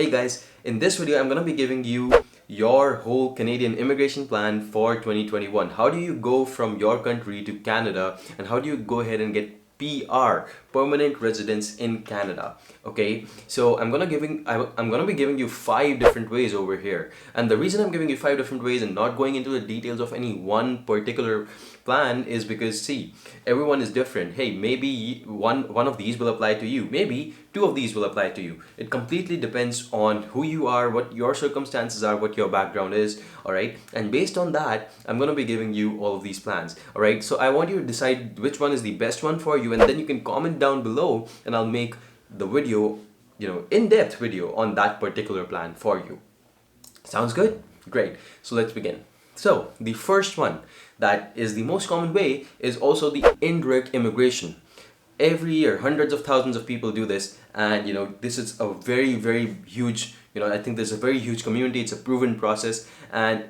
Hey guys, in this video I'm gonna be giving you your whole Canadian immigration plan for 2021. How do you go from your country to Canada, and how do you go ahead and get PR, permanent residence in Canada? Okay, so I'm gonna be giving you 5 different ways over here, and the reason I'm giving you 5 different ways and not going into the details of any one particular plan is because, see, everyone is different. Hey, maybe one of these will apply to you, maybe two of these will apply to you. It completely depends on who you are, what your circumstances are, what your background is. All right, and based on that, I'm going to be giving you all of these plans. All right, so I want you to decide which one is the best one for you, and then you can comment down below and I'll make the video, in-depth video on that particular plan for you. Sounds good? Great. So let's begin. So the first one, that is the most common way, is also the indirect immigration. Every year, hundreds of thousands of people do this, and this is a very, very huge. I think there's a very huge community. It's a proven process, and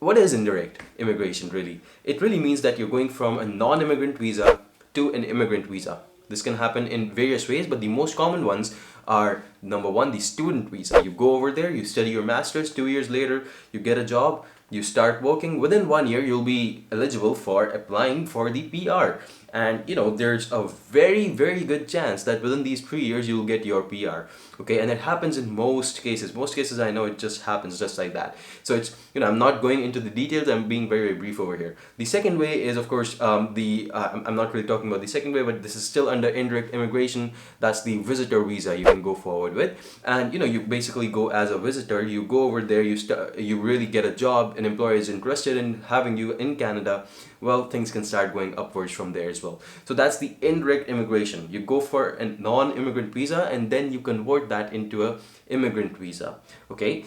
what is indirect immigration really? It really means that you're going from a non-immigrant visa to an immigrant visa. This can happen in various ways, but the most common ones are, number one, the student visa. You go over there, you study your master's, 2 years later, you get a job, you start working. Within 1 year, you'll be eligible for applying for the PR. And there's a very, very good chance that within these 3 years, you'll get your PR. Okay, and it happens in most cases. Most cases, I know it just happens just like that. So it's, I'm not going into the details. I'm being very, very brief over here. The second way is, of course, I'm not really talking about the second way, but this is still under indirect immigration. That's the visitor visa you can go forward with. And, you basically go as a visitor. You go over there, you really get a job. An employer is interested in having you in Canada. Well, things can start going upwards from there as well. So that's the indirect immigration. You go for a non-immigrant visa and then you convert that into a immigrant visa. Okay.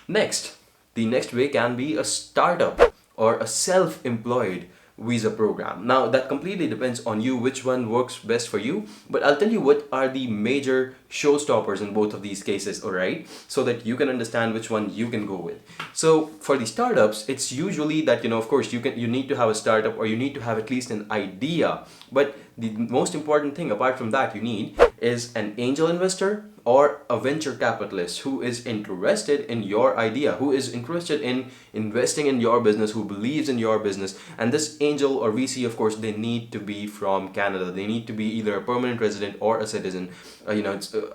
Next, the next way can be a startup or a self-employed visa program. Now that completely depends on you which one works best for you, but I'll tell you what are the major showstoppers in both of these cases, all right, so that you can understand which one you can go with. So for the startups, it's usually that of course you need to have a startup, or you need to have at least an idea, but the most important thing apart from that you need is an angel investor or a venture capitalist who is interested in your idea, who is interested in investing in your business, who believes in your business. And this angel or VC, of course, they need to be from Canada. They need to be either a permanent resident or a citizen.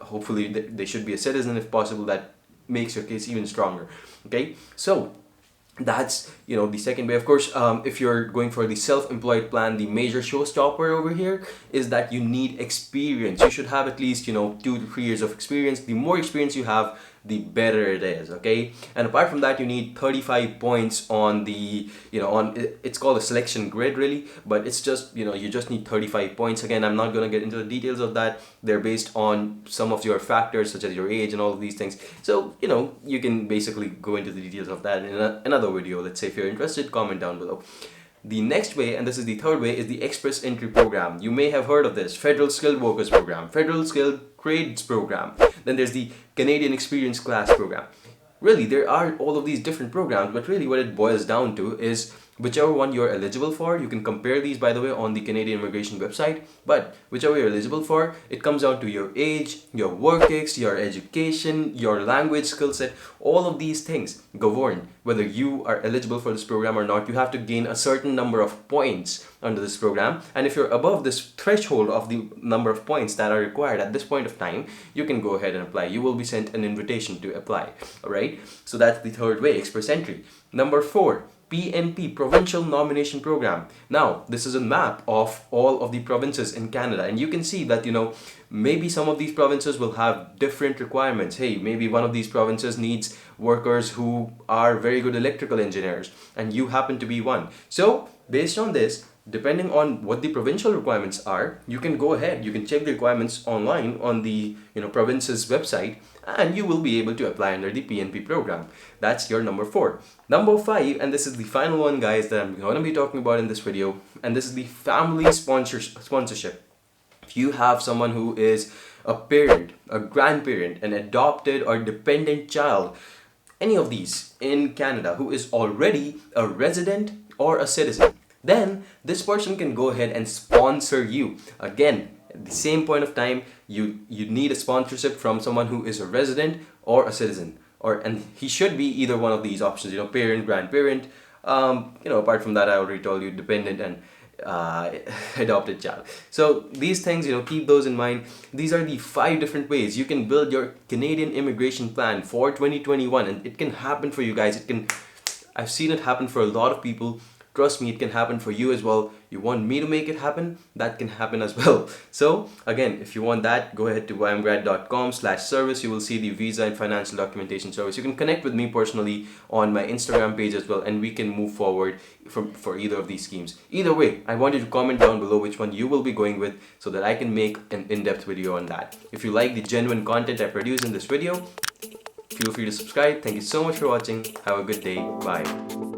Hopefully they should be a citizen if possible. That makes your case even stronger. Okay, so that's the second way. Of course, if you're going for the self-employed plan, the major showstopper over here is that you need experience. You should have at least 2 to 3 years of experience. The more experience you have, the better it is. Okay, and apart from that, you need 35 points on the it's called a selection grid really, but it's just you just need 35 points. Again, I'm not going to get into the details of that. They're based on some of your factors such as your age and all of these things. So you can basically go into the details of that in another video. Let's say if you're interested, comment down below. The next way, and this is the third way, is the Express Entry Program. You may have heard of this. Federal Skilled Workers Program, Federal Skilled Trades Program. Then there's the Canadian Experience Class Program. Really, there are all of these different programs, but really what it boils down to is whichever one you're eligible for. You can compare these, by the way, on the Canadian Immigration website, but whichever you're eligible for, it comes down to your age, your work ex, your education, your language skill set. All of these things govern whether you are eligible for this program or not. You have to gain a certain number of points under this program, and if you're above this threshold of the number of points that are required at this point of time, you can go ahead and apply. You will be sent an invitation to apply. All right, so that's the third way, Express Entry. Number 4, PNP, Provincial Nomination Program. Now, this is a map of all of the provinces in Canada, and you can see that, maybe some of these provinces will have different requirements. Hey, maybe one of these provinces needs workers who are very good electrical engineers, and you happen to be one. So, based on this, depending on what the provincial requirements are, you can go ahead, you can check the requirements online on the province's website, and you will be able to apply under the PNP program. That's your number 4. Number 5, and this is the final one, guys, that I'm going to be talking about in this video, and this is the family sponsorship. If you have someone who is a parent, a grandparent, an adopted or dependent child, any of these in Canada who is already a resident or a citizen, then this person can go ahead and sponsor you. Again, At the same point of time, you need a sponsorship from someone who is a resident or a citizen, and he should be either one of these options. Parent, grandparent. Apart from that, I already told you, dependent and adopted child. So these things, keep those in mind. These are the 5 different ways you can build your Canadian immigration plan for 2021, and it can happen for you guys. I've seen it happen for a lot of people. Trust me, it can happen for you as well. You want me to make it happen? That can happen as well. So again, if you want that, go ahead to immigrate.com/service. You will see the visa and financial documentation service. You can connect with me personally on my Instagram page as well, and we can move forward for either of these schemes. Either way, I want you to comment down below which one you will be going with so that I can make an in-depth video on that. If you like the genuine content I produce in this video, feel free to subscribe. Thank you so much for watching. Have a good day. Bye.